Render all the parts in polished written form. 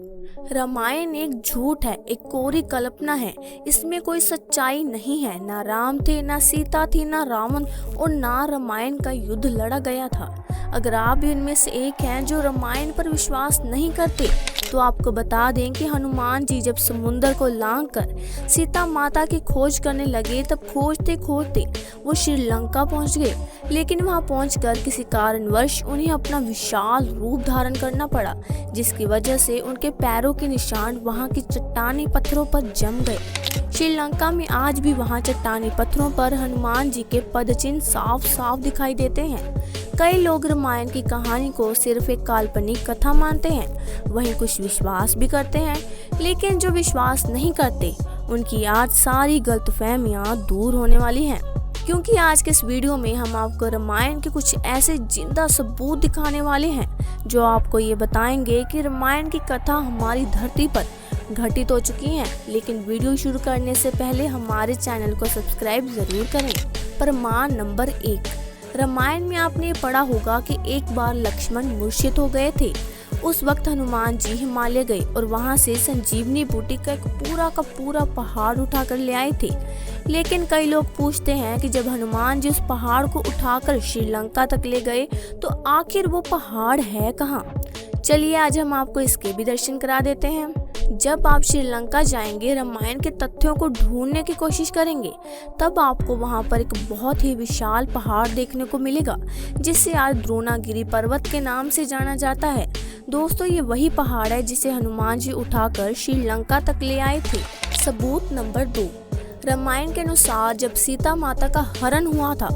रामायण एक झूठ है, एक कोरी कल्पना है। इसमें कोई सच्चाई नहीं है। ना राम थे, ना सीता थी, ना रावण और ना रामायण का युद्ध लड़ा गया था। अगर आप भी उनमें से एक हैं जो रामायण पर विश्वास नहीं करते, तो आपको बता दें कि हनुमान जी जब समुद्र को लांघकर सीता माता की खोज करने लगे, तब खोजते खोजते वो श्रीलंका पहुंच गए। लेकिन वहां पहुंचकर किसी कारणवश उन्हें अपना विशाल रूप धारण करना पड़ा, जिसकी वजह से उनके पैरों के निशान वहां की चट्टानी पत्थरों पर जम गए। श्रीलंका में आज भी वहां चट्टानी पत्थरों पर हनुमान जी के पदचिन्ह साफ साफ दिखाई देते हैं। कई लोग रामायण की कहानी को सिर्फ एक काल्पनिक कथा मानते हैं, वहीं कुछ विश्वास भी करते हैं। लेकिन जो विश्वास नहीं करते, उनकी आज सारी गलतफहमियां दूर होने वाली हैं, क्योंकि आज के इस वीडियो में हम आपको रामायण के कुछ ऐसे जिंदा सबूत दिखाने वाले हैं जो आपको ये बताएंगे कि रामायण की कथा हमारी धरती पर घटित हो चुकी है। लेकिन वीडियो शुरू करने से पहले हमारे चैनल को सब्सक्राइब जरूर करें। प्रमाण नंबर 1। रामायण में आपने पढ़ा होगा कि एक बार लक्ष्मण मूर्छित हो गए थे। उस वक्त हनुमान जी हिमालय गए और वहां से संजीवनी बूटी का एक पूरा पहाड़ उठाकर ले आए थे। लेकिन कई लोग पूछते हैं कि जब हनुमान जी उस पहाड़ को उठाकर श्रीलंका तक ले गए, तो आखिर वो पहाड़ है कहाँ? चलिए आज हम आपको इसके भी दर्शन करा देते हैं। जब आप श्रीलंका जाएंगे, रामायण के तथ्यों को ढूंढने की कोशिश करेंगे, तब आपको वहां पर एक बहुत ही विशाल पहाड़ देखने को मिलेगा, जिसे आज द्रोणागिरी पर्वत के नाम से जाना जाता है। दोस्तों, ये वही पहाड़ है जिसे हनुमान जी उठाकर श्रीलंका तक ले आए थे। सबूत नंबर 2। रामायण के अनुसार जब सीता माता का हरण हुआ था,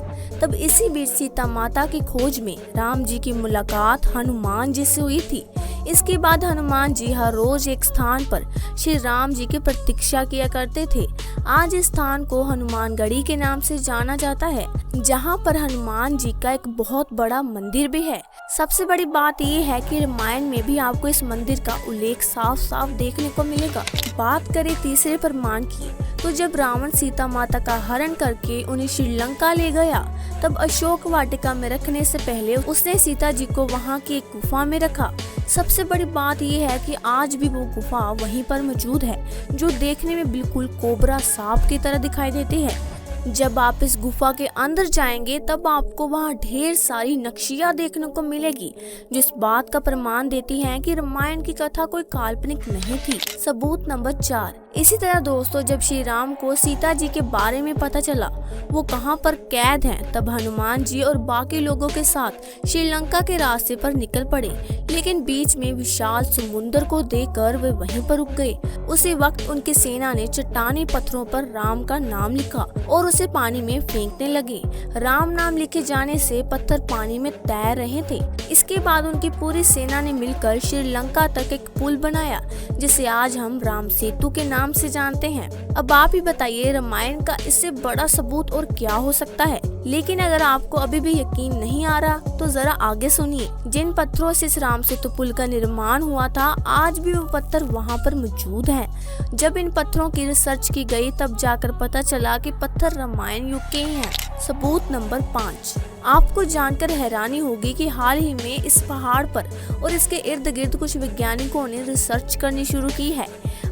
तब इसी बीच सीता माता की खोज में राम जी की मुलाकात हनुमान जी से हुई थी। इसके बाद हनुमान जी हर रोज एक स्थान पर श्री राम जी की प्रतीक्षा किया करते थे। आज इस स्थान को हनुमानगढ़ी के नाम से जाना जाता है, जहां पर हनुमान जी का एक बहुत बड़ा मंदिर भी है। सबसे बड़ी बात ये है कि रामायण में भी आपको इस मंदिर का उल्लेख साफ साफ देखने को मिलेगा। बात करें तीसरे प्रमाण की, तो जब रावण सीता माता का हरण करके उन्हें श्रीलंका ले गया, तब अशोक वाटिका में रखने से पहले उसने सीता जी को वहां की एक गुफा में रखा। सबसे बड़ी बात यह है कि आज भी वो गुफा वहीं पर मौजूद है, जो देखने में बिल्कुल कोबरा सांप की तरह दिखाई देती है। जब आप इस गुफा के अंदर जाएंगे, तब आपको वहां ढेर सारी नक्शियां देखने को मिलेगी, जिस बात का प्रमाण देती हैं कि रामायण की कथा कोई काल्पनिक नहीं थी। सबूत नंबर 4। इसी तरह दोस्तों, जब श्री राम को सीता जी के बारे में पता चला वो कहां पर कैद हैं, तब हनुमान जी और बाकी लोगों के साथ श्रीलंका के रास्ते पर निकल पड़े। लेकिन बीच में विशाल समुद्र को देखकर वे वहीं पर रुक गए। उसी वक्त उनकी सेना ने चट्टानी पत्थरों पर राम का नाम लिखा और उसे पानी में फेंकने लगे। राम नाम लिखे जाने से पत्थर पानी में तैर रहे थे। इसके बाद उनकी पूरी सेना ने मिलकर श्रीलंका तक एक पुल बनाया, जिसे आज हम राम सेतु के नाम से जानते हैं। अब आप ही बताइए, रामायण का इससे बड़ा सबूत और क्या हो सकता है? लेकिन अगर आपको अभी भी यकीन नहीं आ रहा, तो जरा आगे सुनिए। जिन पत्थरों से इस राम सेतु पुल का निर्माण हुआ था, आज भी वो पत्थर वहाँ पर मौजूद हैं। जब इन पत्थरों की रिसर्च की गई, तब जाकर पता चला कि पत्थर रामायण युग के ही हैं। सबूत नंबर 5। आपको जानकर हैरानी होगी कि हाल ही में इस पहाड़ पर और इसके इर्द गिर्द कुछ वैज्ञानिकों ने रिसर्च करनी शुरू की है।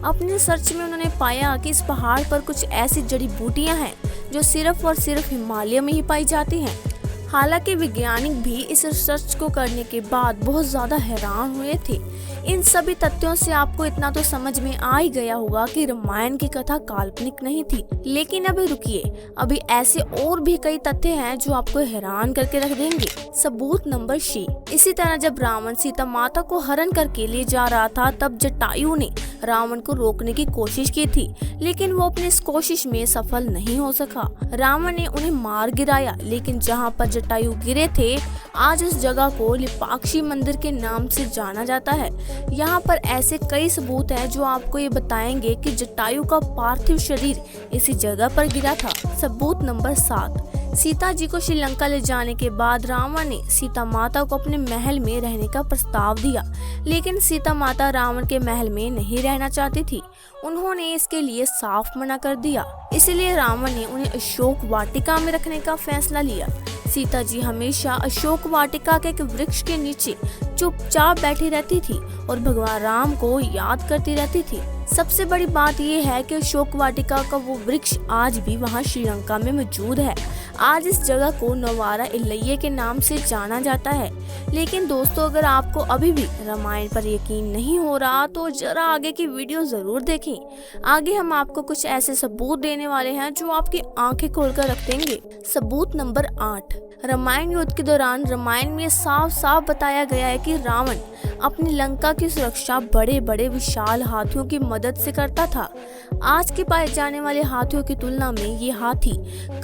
अपनी रिसर्च में उन्होंने पाया कि इस पहाड़ पर कुछ ऐसी जड़ी बूटियां हैं जो सिर्फ और सिर्फ हिमालय में ही पाई जाती हैं। हालांकि वैज्ञानिक भी इस रिसर्च को करने के बाद बहुत ज्यादा हैरान हुए थे। इन सभी तथ्यों से आपको इतना तो समझ में आ ही गया होगा कि रामायण की कथा काल्पनिक नहीं थी। लेकिन अभी रुकिए, अभी ऐसे और भी कई तथ्य हैं जो आपको हैरान करके रख देंगे। सबूत नंबर 6। इसी तरह जब रावण सीता माता को हरण करके ले जा रहा था, तब जटायु ने रावण को रोकने की कोशिश की थी, लेकिन वो अपनी इस कोशिश में सफल नहीं हो सका। रावण ने उन्हें मार गिराया, लेकिन जहाँ पर जटायु गिरे थे, आज उस जगह को लिपाक्षी मंदिर के नाम से जाना जाता है। यहाँ पर ऐसे कई सबूत हैं जो आपको ये बताएंगे कि जटायु का पार्थिव शरीर इसी जगह पर गिरा था। सबूत नंबर 7। सीता जी को श्रीलंका ले जाने के बाद रावण ने सीता माता को अपने महल में रहने का प्रस्ताव दिया, लेकिन सीता माता रावण के महल में नहीं रहना चाहती थी। उन्होंने इसके लिए साफ मना कर दिया। इसलिए रावण ने उन्हें अशोक वाटिका में रखने का फैसला लिया। सीता जी हमेशा अशोक वाटिका के एक वृक्ष के नीचे चुपचाप बैठी रहती थी और भगवान राम को याद करती रहती थी। सबसे बड़ी बात यह है कि अशोक वाटिका का वो वृक्ष आज भी वहाँ श्रीलंका में मौजूद है। आज इस जगह को नवारा इलैया के नाम से जाना जाता है। लेकिन दोस्तों, अगर आपको अभी भी रामायण पर यकीन नहीं हो रहा तो जरा आगे की वीडियो जरूर देखें। आगे हम आपको कुछ ऐसे सबूत देने वाले हैं जो आपकी आंखें खोलकर रख देंगे। सबूत नंबर 8। रामायण युद्ध के दौरान रामायण में साफ साफ बताया गया है कि रावण अपनी लंका की सुरक्षा बड़े बड़े विशाल हाथियों की मदद से करता था। आज के पाए जाने वाले हाथियों की तुलना में ये हाथी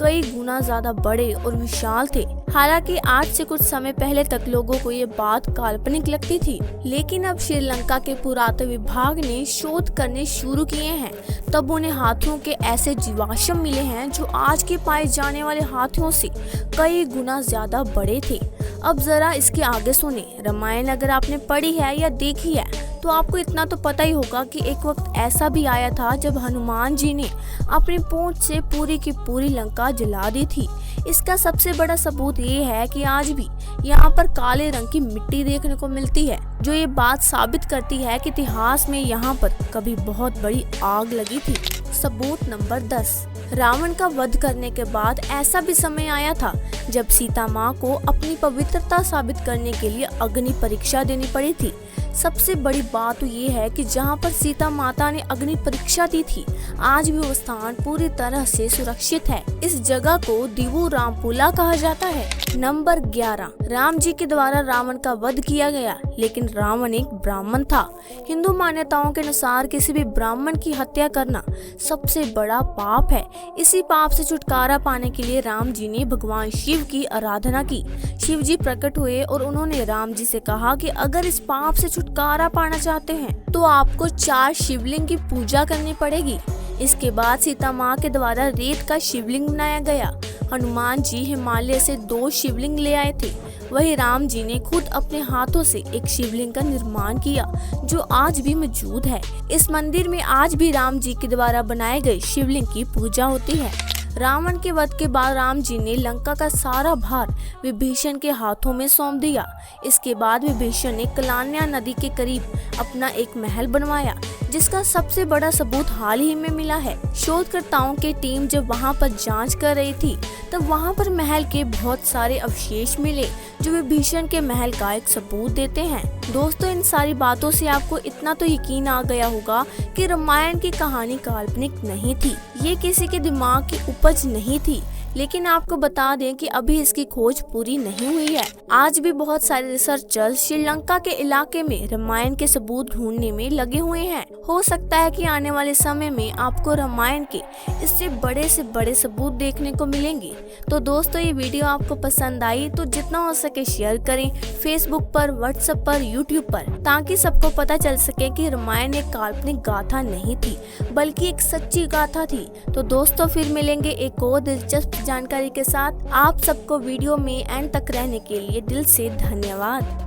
कई गुना ज्यादा बड़े और विशाल थे। हालांकि आज से कुछ समय पहले तक लोगों को ये बात काल्पनिक लगती थी, लेकिन अब श्रीलंका के पुरातत्व विभाग ने शोध करने शुरू किए हैं, तब उन्हें हाथियों के ऐसे जीवाश्म मिले हैं जो आज के पाए जाने वाले हाथियों से कई गुना ज्यादा बड़े थे। अब जरा इसके आगे सुने। रामायण अगर आपने पढ़ी है या देखी है तो आपको इतना तो पता ही होगा कि एक वक्त ऐसा भी आया था जब हनुमान जी ने अपनी पूंछ से पूरी की पूरी लंका जला दी थी। इसका सबसे बड़ा सबूत ये है कि आज भी यहाँ पर काले रंग की मिट्टी देखने को मिलती है, जो ये बात साबित करती है कि इतिहास में यहाँ पर कभी बहुत बड़ी आग लगी थी। सबूत नंबर 10। रावण का वध करने के बाद ऐसा भी समय आया था जब सीता माँ को अपनी पवित्रता साबित करने के लिए अग्नि परीक्षा देनी पड़ी थी। सबसे बड़ी बात तो ये है कि जहाँ पर सीता माता ने अग्नि परीक्षा दी थी, आज भी वो स्थान पूरी तरह से सुरक्षित है। इस जगह को दिवु रामपुला कहा जाता है। नंबर 11। राम जी के द्वारा रावण का वध किया गया, लेकिन रावण एक ब्राह्मण था। हिंदू मान्यताओं के अनुसार किसी भी ब्राह्मण की हत्या करना सबसे बड़ा पाप है। इसी पाप से छुटकारा पाने के लिए राम जी ने भगवान शिव की आराधना की। शिव जी प्रकट हुए और उन्होंने राम जी से कहा कि अगर इस पाप से छुटकारा पाना चाहते हैं तो आपको 4 शिवलिंग की पूजा करनी पड़ेगी। इसके बाद सीता माँ के द्वारा रेत का शिवलिंग बनाया गया। हनुमान जी हिमालय से 2 शिवलिंग ले आए थे। वही राम जी ने खुद अपने हाथों से एक शिवलिंग का निर्माण किया, जो आज भी मौजूद है। इस मंदिर में आज भी राम जी के द्वारा बनाए गए शिवलिंग की पूजा होती है। रावण के वध के बाद राम जी ने लंका का सारा भार विभीषण के हाथों में सौंप दिया। इसके बाद विभीषण ने कल्याण्या नदी के करीब अपना एक महल बनवाया, जिसका सबसे बड़ा सबूत हाल ही में मिला है। शोधकर्ताओं की टीम जब वहां पर जांच कर रही थी, तब वहां पर महल के बहुत सारे अवशेष मिले, जो विभीषण के महल का एक सबूत देते हैं। दोस्तों, इन सारी बातों से आपको इतना तो यकीन आ गया होगा कि रामायण की कहानी काल्पनिक नहीं थी, ये किसी के दिमाग की उपज नहीं थी। लेकिन आपको बता दें कि अभी इसकी खोज पूरी नहीं हुई है। आज भी बहुत सारे रिसर्चर्स श्रीलंका के इलाके में रामायण के सबूत ढूंढने में लगे हुए हैं। हो सकता है कि आने वाले समय में आपको रामायण के इससे बड़े से बड़े सबूत देखने को मिलेंगे। तो दोस्तों, ये वीडियो आपको पसंद आई तो जितना हो सके शेयर करें, फेसबुक पर, व्हाट्सएप पर, यूट्यूब पर, ताकि सबको पता चल सके कि रामायण एक काल्पनिक गाथा नहीं थी, बल्कि एक सच्ची गाथा थी। तो दोस्तों, फिर मिलेंगे एक और दिलचस्प जानकारी के साथ। आप सबको वीडियो में एंड तक रहने के लिए दिल से धन्यवाद।